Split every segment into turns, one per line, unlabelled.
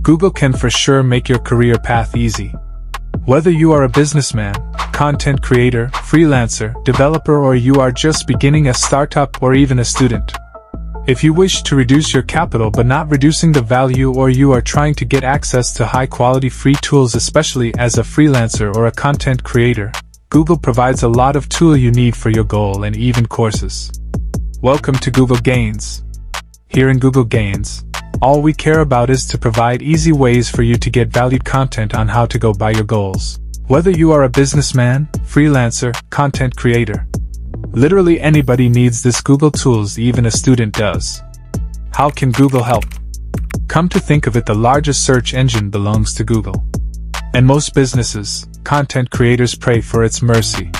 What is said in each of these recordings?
Google can for sure make your career path easy. Whether you are a businessman, content creator, freelancer, developer, or you are just beginning a startup or even a student. If you wish to reduce your capital but not reducing the value, or you are trying to get access to high-quality free tools, especially as a freelancer or a content creator, Google provides a lot of tools you need for your goal and even courses. Welcome to Google Gains. Here in Google Gains, all we care about is to provide easy ways for you to get valued content on how to go by your goals. Whether you are a businessman, freelancer, content creator, literally anybody needs this Google tools, even a student does. How can Google help? Come to think of it, the largest search engine belongs to Google. And most businesses, content creators pray for its mercy.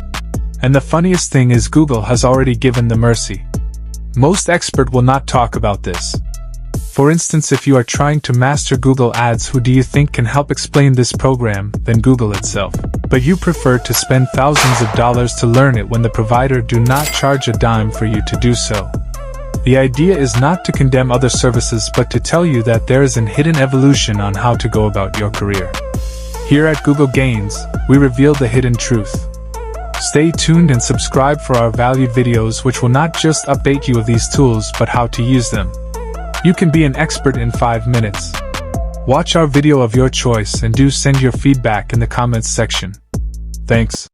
And the funniest thing is Google has already given the mercy. Most experts will not talk about this. For instance, if you are trying to master Google Ads, who do you think can help explain this program than Google itself? But you prefer to spend thousands of dollars to learn it when the provider do not charge a dime for you to do so. The idea is not to condemn other services but to tell you that there is an hidden evolution on how to go about your career. Here at Google Gains, we reveal the hidden truth. Stay tuned and subscribe for our valued videos, which will not just update you of these tools but how to use them. You can be an expert in 5 minutes. Watch our video of your choice and do send your feedback in the comments section. Thanks.